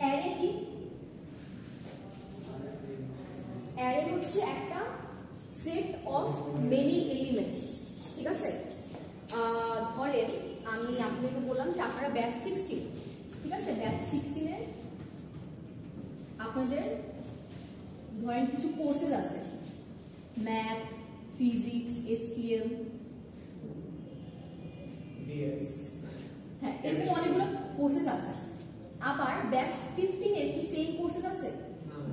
Array কি? Array হচ্ছে একটা সেট অফ মেনি এলিমেন্টস, ঠিক আছে? ধরেন আমি আপনাকে বললাম যে আপনারা ব্যাচ 16, ঠিক আছে? ব্যাচ 16 এর আপনাদের ধরেন কিছু কোর্সেস আছে, ম্যাথ, ফিজিক্স, এসপিএল, ডিএস, হ্যাঁ, এরকম অনেকগুলো কোর্সেস আছে। আবার ব্যাচ 15 এর কি সেম কোর্সেস আছে?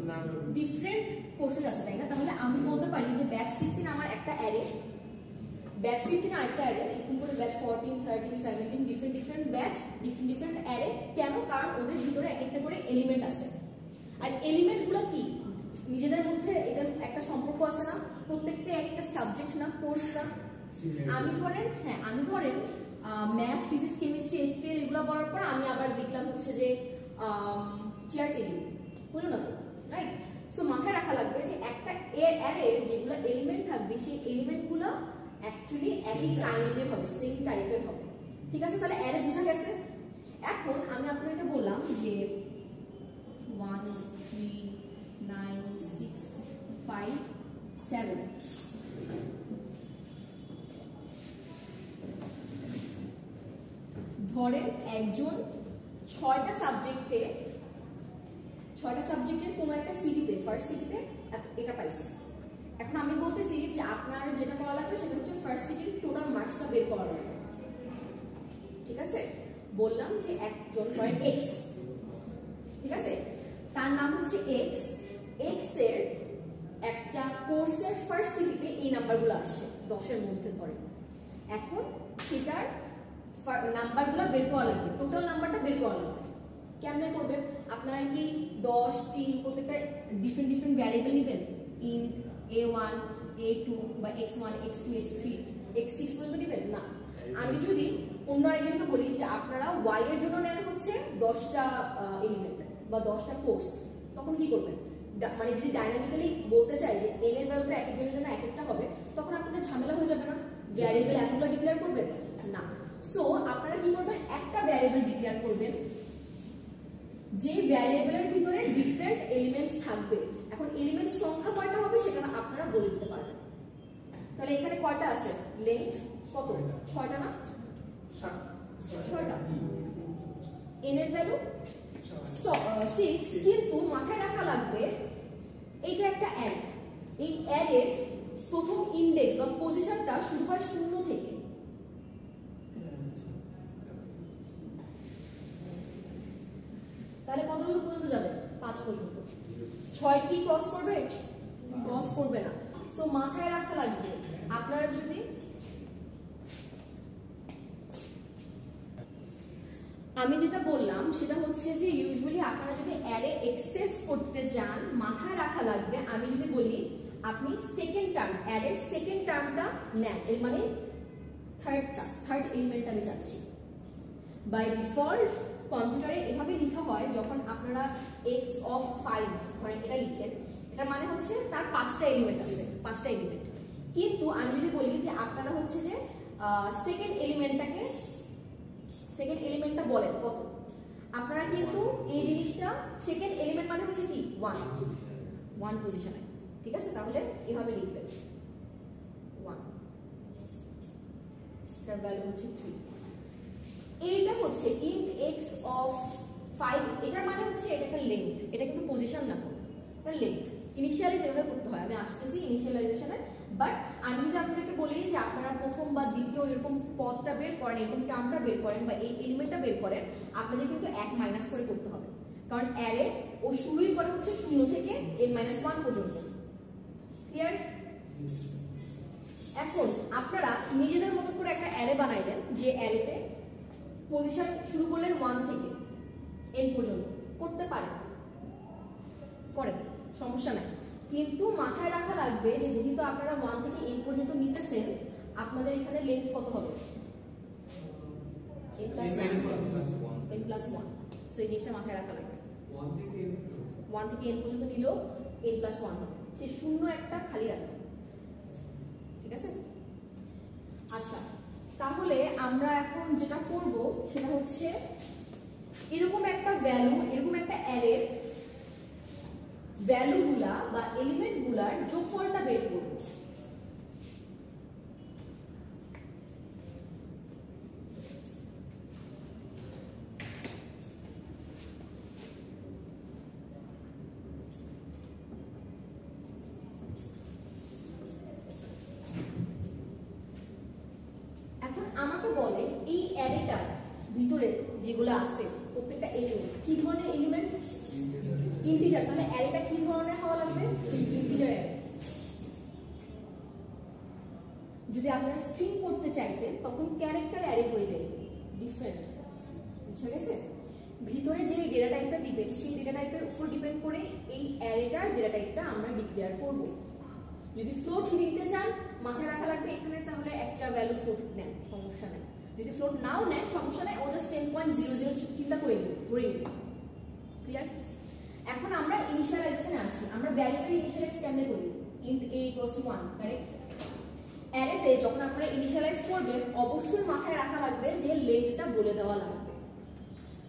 না, ডিফারেন্ট কোর্সেস আছে, তাই না? তাহলে আমি বলতে পারি যে ব্যাচ 16 আমার একটা অ্যারে, ব্যাচ 15 আরেকটা অ্যারে, এরকম করে batch 14, 13, 17 different batch, different array. কেন? কারণ ওদের ভিতরে এক একটা করে এলিমেন্ট আছে। আর এলিমেন্টগুলো কি নিজেদের মধ্যে এদের একটা সম্পর্ক আছে না? প্রত্যেকটা একটা সাবজেক্ট না, কোর্স না? আমি ধরেন ম্যাথ, ফিজিক্স, কেমিস্ট্রি, এসপিএল এগুলো পড়ার পর আমি আবার দেখলাম হচ্ছে যে চেয়ার টেবিল, হলো না তো, রাইট? সো মাথায় রাখা লাগবে যে একটা অ্যারে যেগুলো এলিমেন্ট থাকবে সেই এলিমেন্টগুলো অ্যাকচুয়ালি একই কাইন্ডের হবে, সেম টাইপের হবে, ঠিক আছে? তাহলে অ্যারে বোঝা গেছে। এখন আমি আপনাকে বললাম যে 1 3 9 6 5 7, ধরেন একজন 6টা সাবজেক্টের কোনো একটা সিটিতে, ফার্স্ট সিটিতে এটা পাইছে। এখন আমি বলতেছি যে আপনার যেটা করা লাগবে সেটা হচ্ছে ফার্স্ট সিটির টোটাল মার্কসটা বের করা লাগবে, ঠিক আছে? বললাম যে একজন ধরেন এক্স, ঠিক আছে? তার নাম হচ্ছে এক্স, এক্স এর একটা কোর্সের ফার্স্ট সিটিতে এই নাম্বারগুলো আসছে 10 এর মধ্যে ধরেন। এখন সেটার নাম্বারগুলো বের করা লাগবে, টোটাল নাম্বারটা বের করা লাগবে। কেমনে করবেন? আপনারা কি 10, 3 প্রত্যেকটা ডিফারেন্ট ভ্যারিয়েবল নেবেন, ইন্ট a1, a2 বা x1, x2, x3, x6 পর্যন্ত নেবেন না। আমি যদি অন্য আরেকজনকে বলি যে আপনারা y এর জন্য নেন হচ্ছে 10টা এলিমেন্ট বা 10টা কোর্স, তখন কি করবেন? মানে যদি ডাইনামিক্যালি বলতে চাই যে n এর ভ্যালুটা এক একজনের জন্য এক একটা হবে, তখন আপনাদের ঝামেলা হয়ে যাবে না? ভ্যারিয়েবল এতগুলো ডিক্লেয়ার করবেন না। সো আপনারা কি করবেন? একটা ভ্যারিয়েবল ডিক্লেয়ার করবেন যে ভ্যারিয়েবলের ভিতরে ডিফারেন্ট এলিমেন্টস থাকবে। এখন এলিমেন্টস সংখ্যা কয়টা হবে সেটা আপনারা বলে দিতে পারবেন। তাহলে এখানে কয়টা আছে? লেন্থ কত? 6টা না? 6টা। n এর ভ্যালু 6, কিন্তু মাথায় রাখা লাগবে এইটা একটা অ্যারে, এই অ্যারের প্রথম ইনডেক্স বা পজিশনটা শুরু হয় 0 থেকে। তাহলে কত দূর পর্যন্ত যাবে? 5 পর্যন্ত। 6 কি ক্রস করবে? ক্রস করবে না। সো মাথায় রাখা লাগবে আপনারা যদি আমি যেটা বললাম সেটা হচ্ছে যে ইউজুয়ালি আপনারা যদি অ্যারে অ্যাক্সেস করতে যান, মাথায় রাখা লাগবে আমি যদি বলি আপনি সেকেন্ড টার্ম, অ্যারের সেকেন্ড টার্মটা নেন, এর মানে থার্ড এলিমেন্ট আমি চাচ্ছি। বাই ডিফল্ট কম্পিউটারে এভাবে লেখা হয় যখন আপনারা x of 5 ধরেন এটা লিখেন, এটা মানে হচ্ছে তার 5টা এলিমেন্ট আছে, 5টা এলিমেন্ট। কিন্তু আমি যদি বলি যে আপনারা হচ্ছে যে সেকেন্ড এলিমেন্টটা বলেন কত, আপনারা কিন্তু এই জিনিসটা সেকেন্ড এলিমেন্ট মানে হচ্ছে কি 1 পজিশনে, ঠিক আছে? তাহলে এভাবে লিখবেন 1, এটার ভ্যালু হচ্ছে 3। এইটা হচ্ছে int x of 5, এটার মানে হচ্ছে এটা একটা লেন্থ, এটা কিন্তু পজিশন না, এটা লেন্থ। ইনিশিয়ালাইজ এভাবে করতে হয়, আমি আসতেছি ইনিশিয়ালাইজেশনে। বাট আমি যদি আপনাদেরকে বলি যে আপনারা প্রথম বা দ্বিতীয় এরকম পদটা বের করেন, এরকম টার্মটা বের করেন বা এই এলিমেন্টটা বের করেন, আপনাদের কিন্তু 1 মাইনাস করে করতে হবে, কারণ অ্যারে ও শুরুই করে হচ্ছে 0 থেকে n-1 পর্যন্ত। ক্লিয়ার? এখন আপনারা নিজেদের মতো করে একটা অ্যারে বানাইলেন, যে অ্যারেতে পজিশন শুরু করলেন 1 থেকে n পর্যন্ত, করতে পারেন, করেন, সমস্যা নাই। কিন্তু মাথায় রাখা লাগবে যে যেহেতু আপনারা 1 থেকে n পর্যন্ত নিতেছেন, আপনাদের এখানে লেন্থ কত হবে? n+1। সো এই জিনিসটা মাথায় রাখা লাগবে। 1 থেকে n পর্যন্ত নিলেও n+1 হবে, সে শূন্য একটা খালি রাখবে, ঠিক আছে? আচ্ছা, তাহলে আমরা এখন যেটা করব সেটা হচ্ছে এরকম একটা ভ্যালু, এরকম একটা অ্যারের ভ্যালুগুলা বা এলিমেন্টগুলার যোগফলটা বের করব। এখন আমাকে বলে এই অ্যারেটার ভিতরে যেগুলো আছে প্রত্যেকটা এলিমেন্ট কি ধরনের এলিমেন্ট? ইন্টিজার। তাহলে অ্যারেটা কি ধরনের হওয়া লাগবে? Integer array. যদি আপনারা স্ট্রিং করতে চাইতেন তখন ক্যারেক্টার অ্যারে হয়ে যায়, ডিফারেন্ট। বুঝা গেছে? ভিতরে যে ডেটা টাইপটা দিবেন সেই ডেটা টাইপের উপর ডিপেন্ড করে এই অ্যারেটার ডেটা টাইপটা আমরা ডিক্লেয়ার করব। যদি ফ্লোট নিতে চান মাথায় রাখা লাগবে এখানে তাহলে একটা ভ্যালু ফ্লোট নেন, সমস্যা নেই। যদি ফ্লোট নাও নেন সমস্যা নেই, ও জাস্ট 10.00 চিন্তা করে নিন, ধরে নিন। ক্লিয়ার? এখন আমরা ইনিশিয়ালাইজেশনে আসি। আমরা ভ্যারিয়েবল ইনিশিয়ালাইজ কেমনে করি? int a = 1, correct? অ্যারেতে যখন আপনারা ইনিশিয়ালাইজ করবেন অবশ্যই মাথায় রাখা লাগবে যে লেন্থটা বলে দেওয়া লাগবে।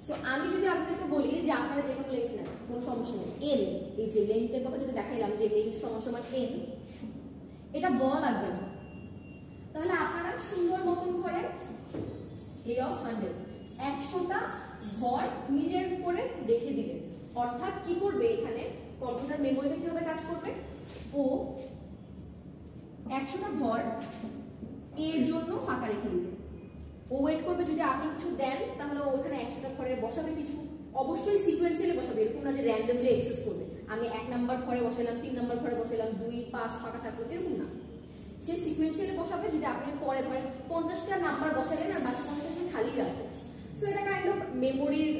সো আমি যদি আপনাদেরকে বলি যে আপনারা যে কোনো লেন্থ নেন, কোনো সমস্যা নেই, n, এই যে লেন্থের কথা যেটা দেখাইলাম যে লেন্থ সমান n, এটা বলা লাগবে না। তাহলে আপনারা সুন্দর মতন ধরেন a of 100, 100টা ঘর নিজের উপরে রেখে দিলেন। অর্থাৎ কি করবে এখানে কম্পিউটার মেমোরিতে কিভাবে কাজ করবে? ও 100টা ঘর এর জন্য ফাঁকা রেখে দিবে। ও ওয়েট করবে যদি আপনি কিছু দেন তাহলে ও এখানে 100টা ঘরে বসাবে কিছু, অবশ্যই সিকোয়েন্সিয়ালি বসাবে, এরকম না যে র্যান্ডমলি অ্যাক্সেস করবে। আমি 1 নাম্বার ঘরে বসাইলাম, 3 নাম্বার ঘরে বসাইলাম, 2, 5 ফাঁকা থাকলো, এরকম না। সে সিকোয়েন্সিয়ালি বসাবে। যদি আপনি পরে ধরেন 50টা নাম্বার বসালেন আর বাকি 50টা খালি রাখবেন, সো এটা কাইন্ড অফ মেমোরির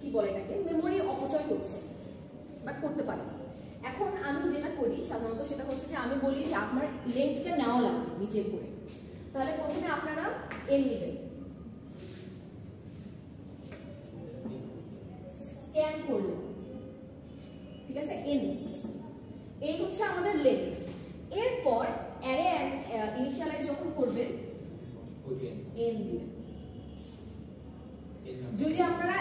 কি বলে এটাকে, মেমোরি অপচয় হচ্ছে, বাট করতে পারে। এখন আমি যেটা করি সাধারণত সেটা হচ্ছে যে আমি বলি যে আপনার লেন্থটা নেওয়া লাগবে নিচের করে। তাহলে প্রথমে আপনারা n নেবেন, স্ক্যান করলেন, ঠিক আছে? n এই হচ্ছে আমাদের লেন্থ। এরপর অ্যারে ইনিশিয়ালাইজ যখন করবেন n দিবেন। যদি আপনারা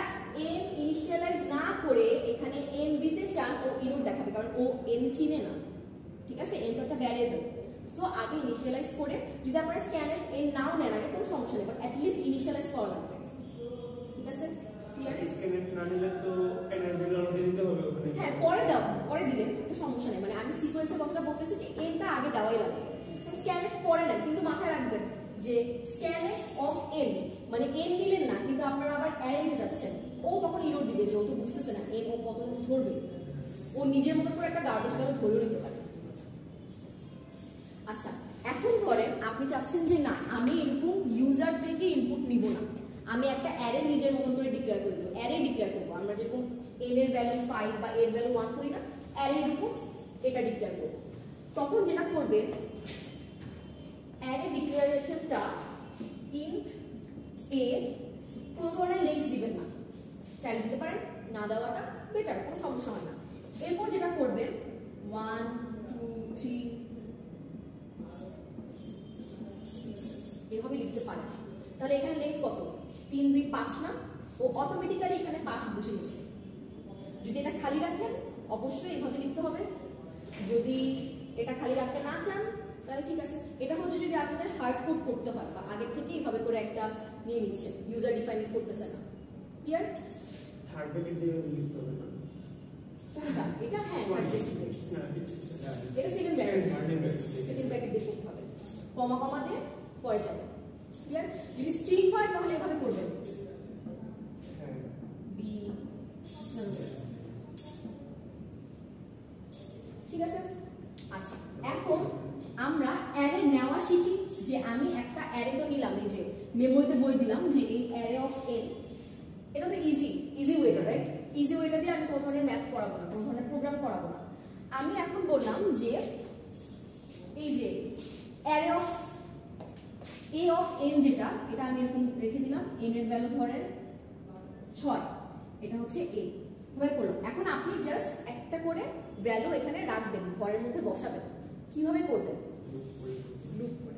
n ইনিশিয়ালাইজ না করে এখানে n দিতে চান ও এরর দেখাবে, কারণ ও n চিনে না, ঠিক আছে? n তো একটা ভ্যারিয়েবল। সো আগে ইনিশিয়ালাইজ করে, যদি আপনারা স্ক্যানএফ n নাও নেন আগে কোনো সমস্যা নেই, বাট অ্যাট লিস্ট ইনিশিয়ালাইজ করা লাগবে, ঠিক আছে? ক্লিয়ার? স্ক্যানএফ না নিলে তো n এর ভ্যালু আমাদের দিতে হবে ওখানে। হ্যাঁ, পরে দাও, পরে দিলেন কোনো সমস্যা নেই। মানে আমি সিকোয়েন্সের কথাটা বলতেছি যে n টা আগে দেওয়াই লাগবে। স্ক্যানএফ পরে নেন, কিন্তু মাথায় রাখবেন যে স্ক্যানএফ অফ n মানে n নিলেন না, কিন্তু আপনারা আবার অ্যারে নিতে যাচ্ছেন, ও তখন ইরর দিবে যে ও তো বুঝতেছে না n ও কত ধরবে, ও নিজের মতো করে একটা গার্বেজ ভ্যালু ধরে নিতে পারে। আচ্ছা, এখন ধরেন আপনি চাচ্ছেন যে না আমি এরকম ইউজার থেকে ইনপুট নিব না, আমি একটা অ্যারে নিজের মতন করে ডিক্লেয়ার করব, অ্যারে ডিক্লেয়ার করব। আমরা যেরকম n এর ভ্যালু 5 বা এর ভ্যালু 1 করি না, অ্যারে এরকম এটা ডিক্লেয়ার করব। তখন যেটা করবে অ্যারে ডিক্লারেশনটা int a, কোনো ধরনের লেন্থ দিবেন না, চাইলে দিতে পারেন, না দেওয়াটা বেটার, কোনো সমস্যা হয় না। এরপর যেটা করবেন 1 2 3 এভাবে লিখতে পারেন। তাহলে এখানে লেন্থ কত? 3 2 5 না, ও অটোমেটিক্যালি এখানে 5 বসে গেছে। যদি এটা খালি রাখেন অবশ্যই এভাবে লিখতে হবে, যদি এটা খালি রাখতে না চান তাহলে ঠিক আছে। এটা হচ্ছে যদি আপনাদের হার্ড কোড করতে হয় বা আগের থেকে এইভাবে করে একটা নিয়ে নিচ্ছেন, ইউজার ডিফাইন করতেছেন না। ক্লিয়ার? থার্ড ব্র্যাকেট দিয়ে লিখতে হবে না কোনটা? এটা হ্যাঁ, থার্ড ব্র্যাকেট দিয়ে, এটা সেকেন্ড ব্র্যাকেট দিয়ে করতে হবে, কমা কমা দিয়ে পরে যাবে। ক্লিয়ার? যদি স্ট্রিং হয় তাহলে এভাবে করবেন বি, ঠিক আছে? আচ্ছা, এখন আমরা অ্যারে নেওয়া শিখি। যে আমি একটা অ্যারে তো নিলাম, এই যে মেমোরিতে বই দিলাম যে এই অ্যারে অফ n, এটা তো ইজি ওয়েটা, রাইট? ইজি ওয়েটা দিয়ে আমি কোনো ধরনের ম্যাথ করাবো না, কোনো ধরনের প্রোগ্রাম করাবো না। আমি এখন বললাম যে এই যে array of a of n যেটা, এটা আমি এরকম রেখে দিলাম, n এর ভ্যালু ধরেন 6, এটা হচ্ছে a, ভাবে করলাম। এখন আপনি জাস্ট একটা করে ভ্যালু এখানে রাখবেন, ঘরের মধ্যে বসাবেন। কিভাবে করবেন? লুপ করে।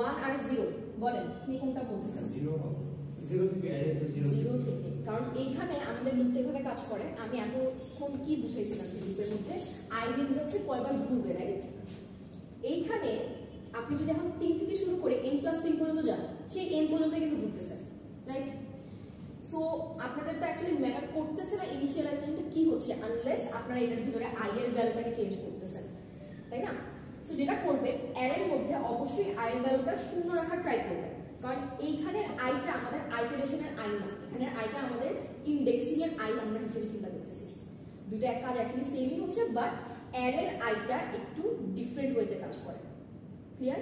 1 আর 0 বলেন কে কোনটা বলতেছেন? 0 থেকে অ্যারে তো 0 থেকে, কারণ এইখানে আমাদের লুপটা এভাবে কাজ করে। আমি এতক্ষণ কি বুঝাইছিলাম যে লুপের মধ্যে i দিন হচ্ছে কয়বার ঘুরবে, রাইট? এইখানে আপনি যদি এখন 3 থেকে শুরু করে n+3 পর্যন্ত যান, সেই n পর্যন্ত কিন্তু ঘুরতেছে, রাইট? সো আপনাদের তো অ্যাকচুয়ালি ম্যাটার করতেছে না ইনিশিয়ালাইজেশনটা কি হচ্ছে, আনলেস আপনারা এটার ভিতরে i এর ভ্যালুটাকে চেঞ্জ করতেছেন, তাই না? সো যেটা করবে অ্যারের মধ্যে অবশ্যই i এর ভ্যালুটা শূন্য রাখার ট্রাই করবে, কারণ এইখানের আইটা আমাদের আইটারেশনের আই না, এখানের আইটা আমাদের ইন্ডেক্সিং এর আই আমরা হিসেবে চিন্তা করতেছি। দুইটা এক কাজ অ্যাকচুয়ালি সেমই হচ্ছে, বাট অ্যারের আইটা একটু ডিফারেন্ট ওয়েতে কাজ করে। ক্লিয়ার?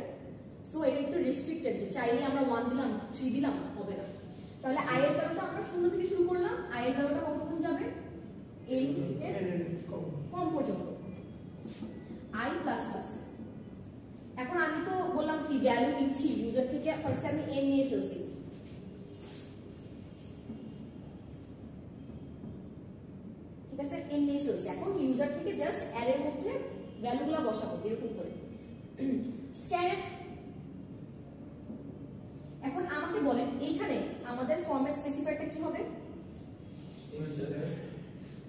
সো এটা একটু রেস্ট্রিক্টেড, যে চাইলে আমরা 1 দিলাম 3 দিলাম হবে না। তাহলে i এর ভ্যালুটা আমরা শূন্য থেকে শুরু করলাম, i এর ভ্যালুটা কতক্ষণ যাবে? n এর কম পর্যন্ত, i প্লাস প্লাস। এখন আমি তো বললাম কি ভ্যালু নিচ্ছি ইউজার থেকে, ফার্স্ট আমি n নিয়ে ফেলছি, ঠিক আছে? n নিয়ে ফেলছি, এখন ইউজার থেকে জাস্ট অ্যারের মধ্যে ভ্যালুগুলো বসাবো এরকম করে। স্ক্যানফ, এখন আমাকে বলেন এইখানে আমাদের ফরম্যাট স্পেসিফায়ারটা কি হবে?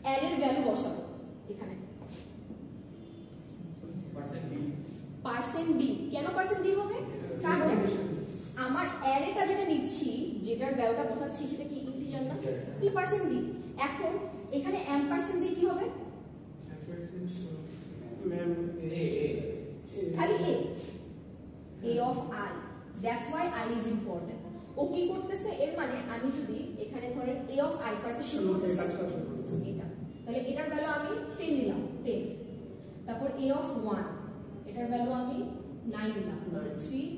অ্যারের ভ্যালু বসাবো এখানে %d। কেন %d হবে? কারণ আমার অ্যারেটা যেটা নিচ্ছি, যেটার ভ্যালুটা বসাচ্ছি সেটা কি ইন্টিজার না, তাহলে %d। এখন এখানে m% কি হবে? খালি a of i, that's why i is important। ও কি করতেছে, এর মানে আমি যদি এখানে ধরেন a of i ফার্স্টে শুরু করতেছি এটা, তাহলে এটার ভ্যালু আমি 10 দিলাম 10, তারপর a of 1 এটার ভ্যালু আমি 9 দিলাম, 3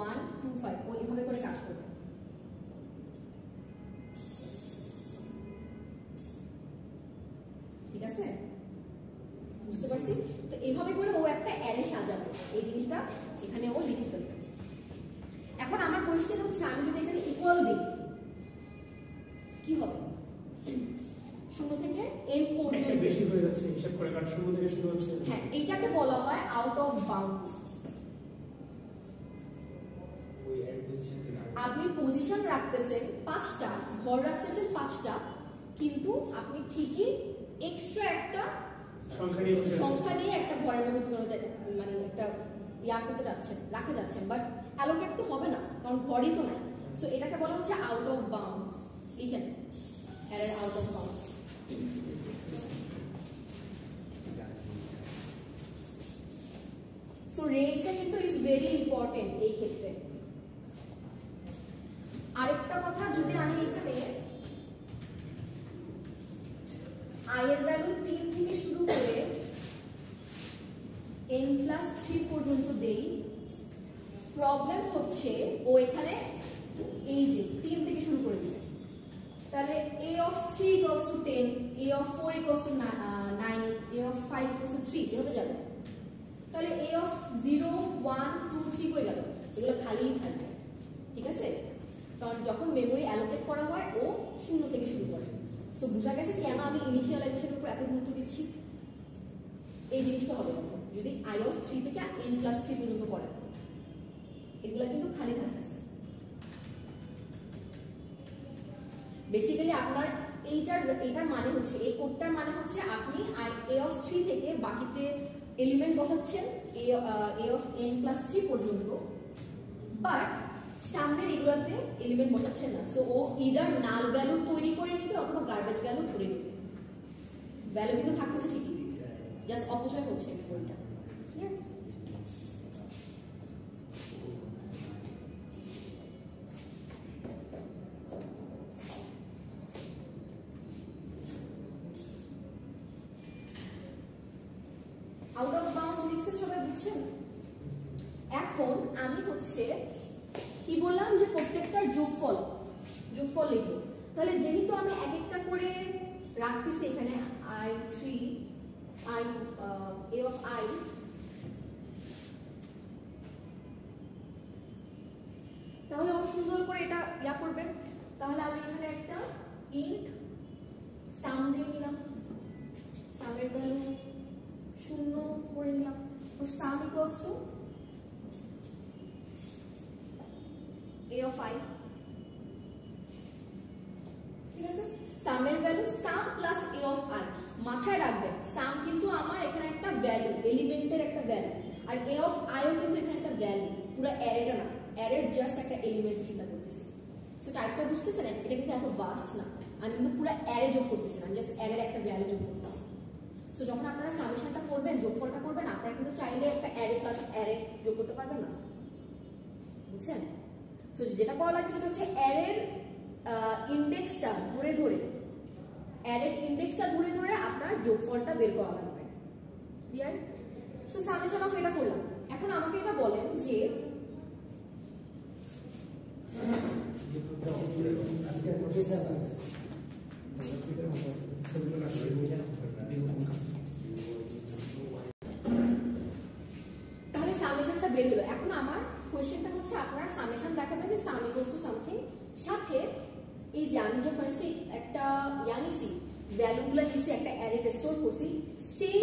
1 2 5, ও এভাবে করে কাজ করবে। ঠিক আছে, বুঝতে পারছি? তো এইভাবে করে ও একটা অ্যারে সাজাবে, এই জিনিসটা এখানে ও লিখে ফেলবে। এখন আমার কোয়েশ্চেন হচ্ছে, আমি যদি এখানে ইকুয়াল দিই কি হবে? 0 থেকে n পর্যন্ত বেশি হয়ে যাচ্ছে হিসাব করে, কারণ 0 থেকে শুরু হচ্ছে। হ্যাঁ, এইটাকে বলা হয় আউট অফ বাউন্ড। আপনি পজিশন রাখতেছেন 5টা, ঘর রাখতেছেন 5টা, কিন্তু আপনি ঠিকই এক্সট্রা একটা সংখ্যা নিয়ে একটা ঘরের মধ্যে ঢুকানো যায়, মানে একটা করতে যাচ্ছেন, রাখতে যাচ্ছেন, বাট অ্যালোকেট তো হবে না, কারণ ঘরই তো নাই। সো এটাকে বলা হচ্ছে আউট অফ বাউন্ডস। এইখানে অ্যারের আউট অফ বাউন্ডস। সো রেঞ্জটা কিন্তু ইজ ভেরি ইম্পর্টেন্ট এই ক্ষেত্রে। আরেকটা কথা, যদি আমি এখানে i এর ভ্যালু 3 থেকে শুরু করে n+3 পর্যন্ত দেই, প্রবলেম হচ্ছে ও এখানে এই যে 3 থেকে শুরু করে দিবে, তাহলে a of 3 equals to 10, a of 4 equals to 9, a of 5 equals to 3 এভাবে যাবে। তাহলে a of 0 1 2 3 কই গেল? এগুলো খালিই থাকবে, ঠিক আছে? কারণ যখন মেমরি অ্যালোকেট করা হয় ও 0 থেকে শুরু করে। সো বুঝা গেছে কেন আমি ইনিশিয়ালাইজেশনের উপর এত গুরুত্ব দিচ্ছি। এই জিনিসটা হবে যদি i of 3 থেকে n+3 পর্যন্ত করেন, এগুলা কিন্তু খালি থাকতেছে। বেসিক্যালি আপনার এইটার মানে হচ্ছে, এই কোডটার মানে হচ্ছে আপনি a of 3 থেকে বাকিতে এলিমেন্ট বসাচ্ছেন a of n+3 পর্যন্ত, বাট সামনের এগুলাতে এলিমেন্ট বসাচ্ছেন না। সো ও ইদার নাল ভ্যালু তৈরি করে নেবে অথবা গার্বেজ ভ্যালু ধরে নেবে, ভ্যালু কিন্তু থাকতেছে ঠিকই, জাস্ট অপচয় হচ্ছে মেমরিটা। ক্লিয়ার? আউট অফ বাউন্ড লিখছেন সবাই, বুঝছেন? এখন আমি হচ্ছে কি বললাম যে প্রত্যেকটার যোগফল লিখবো। তাহলে যেহেতু আমি এক একটা করে রাখতেছি এখানে i3 a of i, তাহলে ও সুন্দর করে এটা করবে। তাহলে আমি এখানে একটা ইন্ট সাম দিয়ে নিলাম, সামের ভ্যালু 0 করে নিলাম, sum equals to a of I, ঠিক আছে? সামের value sum plus a of I, মাথায় রাখবেন সাম কিন্তু আমার এখানে একটা ভ্যালু, এলিমেন্টের একটা ভ্যালু, আর a of I ও কিন্তু এখানে একটা ভ্যালু, পুরো অ্যারেটা না, অ্যারের জাস্ট একটা এলিমেন্ট চিন্তা করতেছি। সো টাইপটা বুঝতেছেন? এটা কিন্তু এত ভাস্ট না, আমি কিন্তু পুরো অ্যারে যোগ করতেছি না, আমি জাস্ট অ্যারের একটা ভ্যালু যোগ করতেছি। সো যখন আপনারা সামেশনটা করবেন, যোগফলটা করবেন, আপনারা কিন্তু চাইলে একটা অ্যারে প্লাস অ্যারে যোগ করতে পারবেন না, বুঝছেন? সো যেটা করা লাগবে সেটা হচ্ছে অ্যারের ইন্ডেক্সটা ধরে ধরে, অ্যারের ইন্ডেক্সটা ধরে ধরে আপনার যোগফলটা বের করা লাগবে। ক্লিয়ার? সো সামেশন অফ এটা করলাম। এখন আমাকে এটা বলেন যে তাহলে সামেশনটা বের হলো। এখন আমার কোয়েশ্চেনটা হচ্ছে আপনারা সামেশন দেখাবেন যে সাম ইকুয়ালস টু সামথিং, সাথে এই যে আমি যে ফার্স্টে একটা নিছি, ভ্যালুগুলো নিছি, একটা অ্যারেতে স্টোর করছি, সেই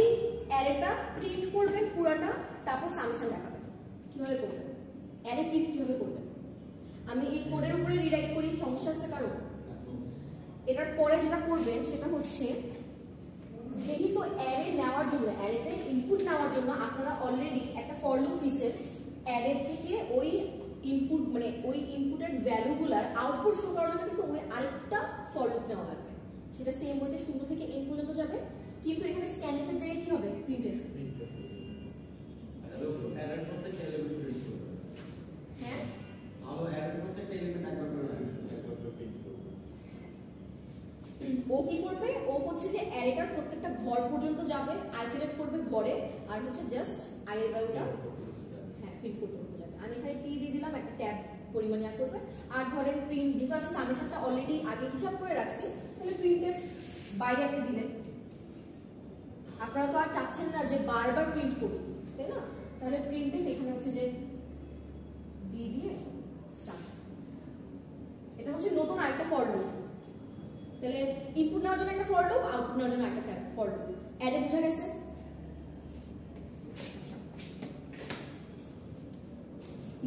অ্যারেটা প্রিন্ট করবেন পুরাটা, তারপর সামেশন দেখাবেন। কিভাবে করবেন? অ্যারে প্রিন্ট কিভাবে করবেন? আমি এই কোডের উপরে রিরাইট করি, সমস্যা আছে কারণ? এটার পরে যেটা করবেন সেটা হচ্ছে, যেহেতু অ্যারে নেওয়ার জন্য, অ্যারেতে ইনপুট নেওয়ার জন্য আপনারা অলরেডি একটা ফর লুপ নিছেন, অ্যারে থেকে ওই ইনপুট মানে ওই ইনপুটের ভ্যালুগুলার আউটপুট শো করার জন্য কিন্তু ওই আরেকটা ফর লুপ নেওয়া লাগবে। সেটা সেম ওয়েতে 0 থেকে n পর্যন্ত যাবে, কিন্তু এখানে স্ক্যানএফ এর জায়গায় কি হবে? প্রিন্টএফ। অ্যারের প্রত্যেকটা এলিমেন্ট প্রিন্ট করবে। হ্যাঁ, ভালো অ্যারের প্রত্যেকটা এলিমেন্ট একবার করে প্রিন্ট করবে। ও কি করবে? ও হচ্ছে যে অ্যারেটার প্রত্যেকটা ঘর পর্যন্ত যাবে, আইটারেট করবে ঘরে, আর হচ্ছে জাস্ট আই এর ভ্যালুটা প্রিন্ট করতে যাবে। আমি এখানে টি দিয়ে দিলাম, একটা ট্যাব পরিমাণ ইয়া করবে। আর ধরেন প্রিন্ট, যেহেতু আমি সামেশনটা অলরেডি আগে হিসাব করে রাখছি, তাহলে প্রিন্টএফ বাইরে একটা দিলেন। আপনারা তো আর চাচ্ছেন না যে বারবার প্রিন্ট করুন, তাই না? তাহলে প্রিন্টএফ এখানে হচ্ছে যে ডি দিয়ে সাম, এটা হচ্ছে নতুন আরেকটা ফর লুপ। তাহলে ইনপুট নেওয়ার জন্য একটা ফর লুপ, আউটপুট নেওয়ার জন্য একটা ফর লুপ। অ্যারে বোঝা গেছে?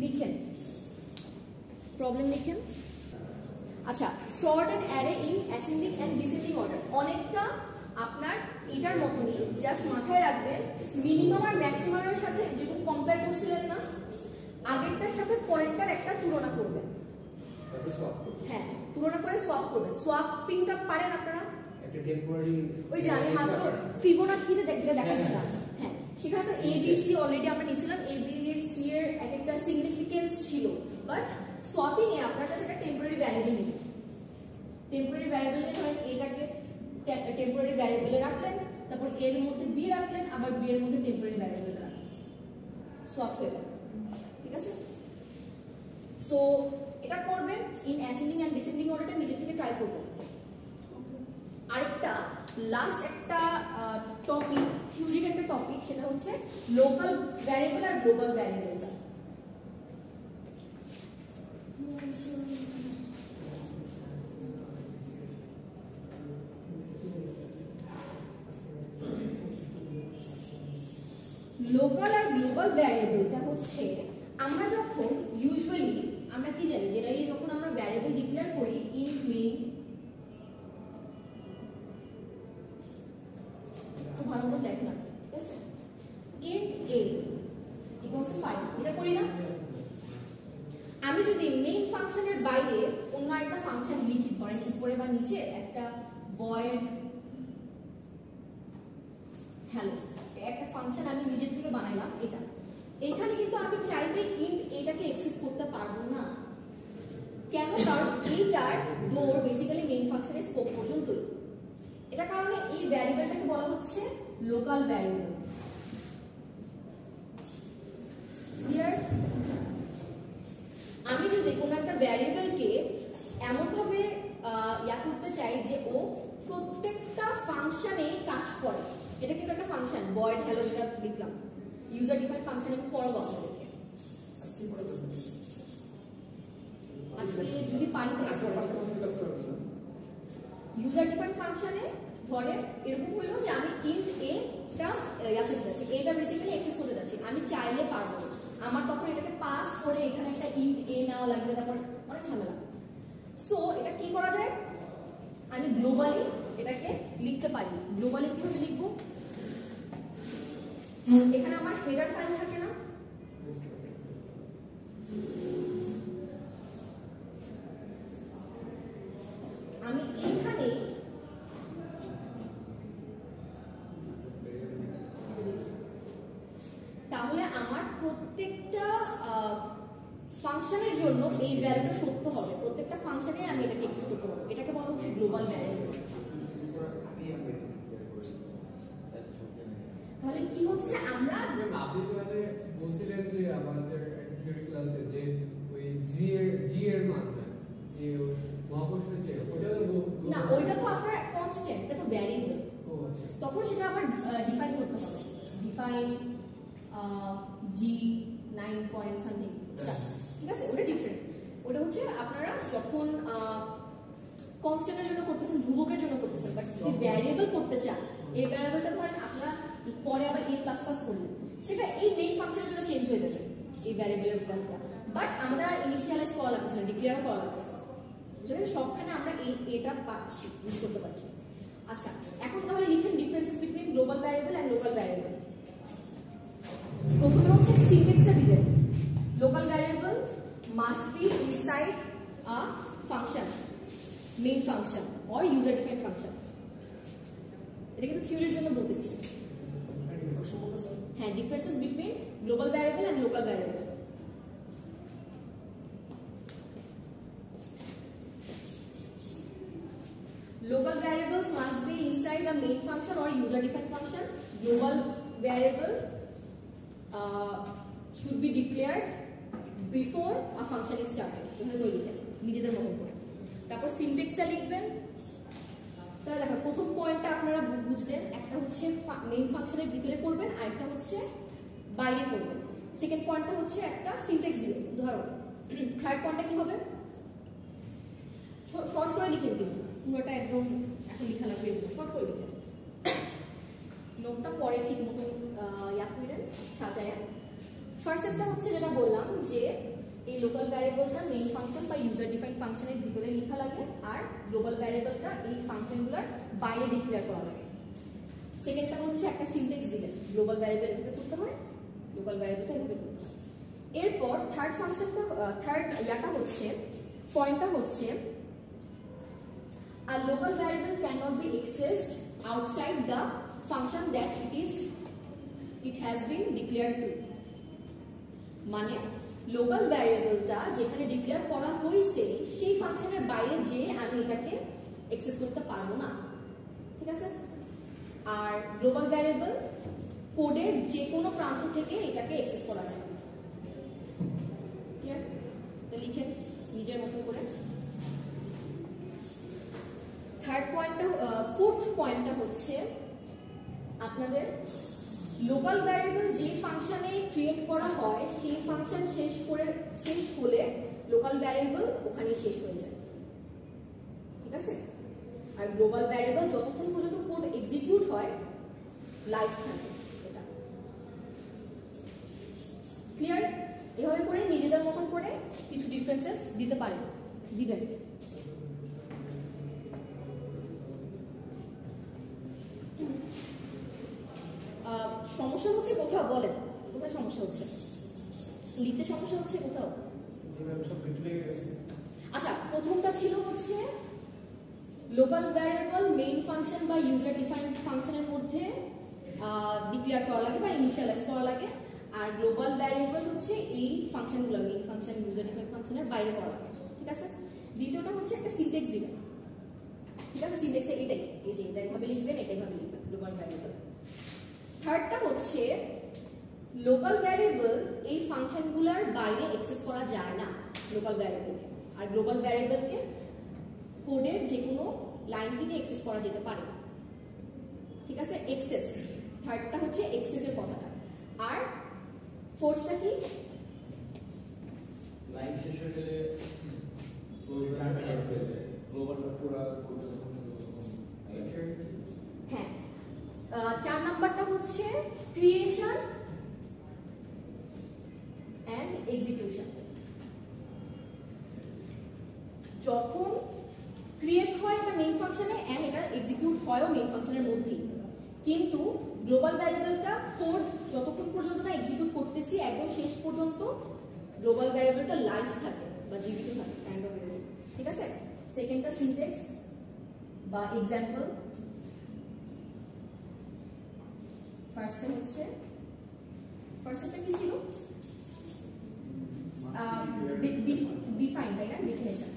লিখেন, প্রবলেম লিখেন। আচ্ছা, sort and array in ascending and descending order, অনেকটা আপনার এটার মতনই, জাস্ট মাথায় রাখবেন মিনিমাম আর ম্যাক্সিমামের সাথে যেরকম কম্পেয়ার করছিলেন না, আগেরটার সাথে পরেরটার একটা তুলনা করবেন। হ্যাঁ, তুলনা করে সোয়াপ করবেন। সোয়াপিংটা পারেন আপনারা? একটা টেম্পোরারি, ওই যে আমি মাত্র ফিবোনাচিতে যেটা দেখাইছিলাম, হ্যাঁ, সেখানে তো এ বি সি অলরেডি আমরা নিছিলাম, এ বি এর সি এর এক একটা সিগনিফিকেন্স ছিল, বাট সোয়াপিং এ আপনারা জাস্ট একটা টেম্পোরারি ভ্যারিয়েবল নেবেন। টেম্পোরারি ভ্যারিয়েবল নিয়ে ধরেন এটাকে টেম্পোরারি ভ্যারিয়েবলে রাখলেন, তারপর এর মধ্যে বি রাখলেন, আবার বি এর মধ্যে টেম্পোরারি ভ্যারিয়েবল রাখলেন, সোয়াপ হয়ে গেল। ঠিক আছে? সো এটা করবেন ইন অ্যাসেন্ডিং এন্ড ডিসেন্ডিং অর্ডারটা নিজে থেকে ট্রাই করবেন। আরেকটা লাস্ট একটা টপিক, থিওরির একটা টপিক, সেটা হচ্ছে লোকাল ভ্যারিয়েবল আর গ্লোবাল ভ্যারিয়েবলটা। লোকাল আর গ্লোবাল ভ্যারিয়েবলটা হচ্ছে আমরা যখন ইউজুয়ালি আমরা কি জানি, জেনারেলি যখন আমরা ভ্যারিয়েবল ডিক্লেয়ার করি ইন্ট মেইন, তো ভালো করে দেখলাম, ঠিক আছে, ইন্ট a ইকুয়ালস টু 5, এটা করি না? আমি যদি মেইন ফাংশনের বাইরে অন্য একটা ফাংশন লিখি, ধরেন উপরে বা নিচে একটা ভয়েড হ্যালো, একটা ফাংশন আমি নিজে থেকে বানাইলাম, এটা এখানে কিন্তু আমি চাইলে ইন্ট এটাকে অ্যাক্সেস করতে পারবো না। কেন? কারণ এইটার ডোর বেসিক্যালি মেইন ফাংশনের স্কোপ পর্যন্তই। এটা কারণে এই ভ্যারিয়েবলটাকে বলা হচ্ছে লোকাল ভ্যারিয়েবল। ক্লিয়ার? আমি যদি কোনো একটা ভ্যারিয়েবলকে এমন ভাবে ইয়া করতে চাই যে ও প্রত্যেকটা ফাংশনে কাজ করে, এটা কিন্তু একটা ফাংশন ভয়েড হ্যালো যেটা লিখলাম, ইউজার ডিফাইন্ড ফাংশন আমি পড়াবো আপনাদেরকে আজকে যদি পারি ইউজার ডিফাইন্ড ফাংশনে ধরে এরকম হইলো যে আমি ইন্ট এ টা ইয়া করতে যাচ্ছি, এটা বেসিক্যালি অ্যাক্সেস করতে যাচ্ছি, আমি চাইলে পারবো, আমার তখন এটাকে পাস করে এখানে একটা ইন্ট এ নেওয়া লাগবে, তারপর অনেক ঝামেলা। সো এটা কি করা যায়, আমি গ্লোবালি এটাকে লিখতে পারি। গ্লোবালি কিভাবে লিখবো, এখানে আমার হেডার ফাইল থাকে না, আমি এইখানে তাহলে আমার প্রত্যেকটা ফাংশনের জন্য এই ভ্যালুটা সত্য হবে, প্রত্যেকটা ফাংশনে আমি এটাকে অ্যাক্সেস করতে পারবো। এটাকে বলা হচ্ছে গ্লোবাল ভ্যারিয়েবল। তাহলে কি হচ্ছে, আমরা আপনি মানে বলছিলেন যে আমাদের থিওরি ক্লাসে যে ওই জি এর মান যে মহাকর্ষের যে ওটা না, ওইটা তো আপনার কনস্ট্যান্ট, এটা তো ভ্যারিয়েবল। তখন সেটা আবার ডিফাইন করতে হবে, ডিফাইন জি 9 পয়েন্ট সামথিং, ঠিক আছে, ওটা ডিফারেন্ট। ওটা হচ্ছে আপনারা যখন কনস্ট্যান্টের জন্য করতেছেন, ধ্রুবকের জন্য করতেছেন, বাট যদি ভ্যারিয়েবল করতে চান, এই ভ্যারিয়েবলটা ধরেন আপনারা পরে আবার a++ করলেন, সেটা এই মেইন ফাংশনের জন্য চেঞ্জ হয়ে যাবে এই ভ্যারিয়েবলের ভ্যালুটা, বাট আমরা ইনিশিয়ালাইজ করা লাগছে না, ডিক্লেয়ার করা লাগছে, যদি সবখানে আমরা এই এটা পাচ্ছি, ইউজ করতে পারছি। আচ্ছা, এখন তাহলে লিখেন differences between global variable and local variable. প্রথমে হচ্ছে সিনট্যাক্সটা দিবেন, local variable must be inside a function, main function or user defined function. এটা কিন্তু থিওরির জন্য বলতেছি। হ্যাঁ, differences between global variable and local variable. Local variables must be inside a main function or user-defined function. Global variable should be declared before a function is started. এভাবে লিখেন নিজেদের মতো করে। তারপর সিনট্যাক্সটা লিখবেন। তাহলে দেখো প্রথম পয়েন্টটা আপনারা বুঝলেন, একটা হচ্ছে মেইন ফাংশনের ভিতরে করবেন, আর একটা হচ্ছে বাইরে করবেন। সেকেন্ড পয়েন্টটা হচ্ছে একটা সিনট্যাক্স দিবেন। ধরো থার্ড পয়েন্টটা কি হবে, শর্ট করে লিখেন, কিন্তু পুরোটা একদম এখন লেখা লাগবে, শর্ট করে লিখেন, নোটটা পরে ঠিক মতো ইয়া করেন, সাজায়। ফার্স্ট একটা হচ্ছে যেটা বললাম যে এই লোকাল ভ্যারিয়েবলটা মেইন ফাংশন বা ইউজার ডিফাইন্ড ফাংশনের ভিতরে লেখা লাগে, আর গ্লোবাল ভ্যারিয়েবলটা এই ফাংশনগুলোর বাইরে ডিক্লেয়ার করা লাগে। সেকেন্ডটা হচ্ছে একটা সিনট্যাক্স দিলেন, গ্লোবাল ভ্যারিয়েবল এভাবে করতে হয়, লোকাল ভ্যারিয়েবলটা এভাবে করতে হয়। এরপর থার্ড ফাংশনটা, থার্ড ইয়াটা হচ্ছে, পয়েন্টটা হচ্ছে a local variable cannot be accessed outside the function that it has been declared to. মানে লোকাল ভ্যারিয়েবলটা যেখানে ডিক্লেয়ার করা হয়েছে সেই ফাংশনের বাইরে যে আমি এটাকে অ্যাক্সেস করতে পারবো না, ঠিক আছে। আর গ্লোবাল ভ্যারিয়েবল কোডের যে কোনো প্রান্ত থেকে এটাকে অ্যাক্সেস করা যায়। ক্লিয়ার? তো লিখেন নিজের মতো করে। থার্ড পয়েন্টটা, ফোর্থ পয়েন্টটা হচ্ছে আপনাদের লোকাল ভ্যারিয়েবল যে ফাংশনে ক্রিয়েট করা হয় সেই ফাংশন শেষ হলে লোকাল ভ্যারিয়েবল ওখানে শেষ হয়ে যায়, ঠিক আছে। আর গ্লোবাল ভ্যারিয়েবল যতক্ষণ পর্যন্ত কোড এক্সিকিউট হয় লাইফ থাকে এটা। ক্লিয়ার? এভাবে করে নিজেদের মতন করে কিছু ডিফারেন্সেস দিতে পারেন, দিবেন। সমস্যা হচ্ছে কোথাও, বলেন কোথায় সমস্যা হচ্ছে? লিখতে সমস্যা হচ্ছে কোথাও? আচ্ছা, প্রথমটা ছিল হচ্ছে লোকাল ভ্যারিয়েবল মেইন ফাংশন বা ইউজার ডিফাইন্ড ফাংশনের মধ্যে ডিক্লেয়ার করা লাগে বা ইনিশিয়ালাইজ করা লাগে, আর গ্লোবাল ভ্যারিয়েবল হচ্ছে এই ফাংশনগুলো মেইন ফাংশন ইউজার ডিফাইন্ড ফাংশনের বাইরে করা লাগে, ঠিক আছে। দ্বিতীয়টা হচ্ছে একটা সিনট্যাক্স দিবেন, ঠিক আছে। সিনট্যাক্সে এটাই, এই যে এটা এইভাবে লিখবেন, এটাই ভাবে লিখবেন গ্লোবাল ভ্যারিয়েবল। থার্ডটা হচ্ছে লোকাল ভ্যারিয়েবল এই ফাংশনগুলোর বাইরে অ্যাক্সেস করা যায় না লোকাল ভ্যারিয়েবলকে, আর গ্লোবাল ভ্যারিয়েবলকে কোডের যে কোনো লাইন থেকে অ্যাক্সেস করা যেতে পারে, ঠিক আছে। অ্যাক্সেস, থার্ডটা হচ্ছে অ্যাক্সেসের কথাটা। আর ফোর্থটা কি, লাইন শেষ হয়ে গেলে গ্লোবালটা পুরো হ্যাঁ। 4 নাম্বারটা হচ্ছে ক্রিয়েশন এন্ড এক্সিকিউশন। হয়ও মেইন ফাংশনের মধ্যেই, কিন্তু গ্লোবাল ভ্যারিয়েবলটা কোড যতক্ষণ পর্যন্ত না এক্সিকিউট করতেছি একদম শেষ পর্যন্ত গ্লোবাল ভ্যারিয়েবলটা লাইভ থাকে বা জীবিত থাকে কাইন্ড অফ এরকম। ঠিক আছে, সেকেন্ডটা সিনট্যাক্স বা এক্সাম্পল। ফার্স্টটা হচ্ছে ফার্স্টটা কি ছিল? ডিফাইন, তাই না? ডেফিনেশন।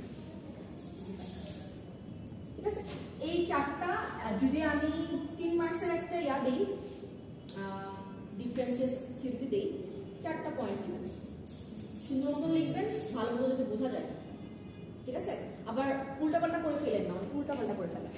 ঠিক আছে, এই চারটা যদি আমি 3 মার্কসের একটা দেই, ডিফারেন্সেস থিওরিতে দেই, 4টা পয়েন্ট দিবেন, সুন্দর মতো লিখবেন, ভালো মতো যাতে বোঝা যায়। ঠিক আছে, আবার উল্টাপাল্টা করে ফেলেন না, অনেক উল্টাপাল্টা করে ফেলেন।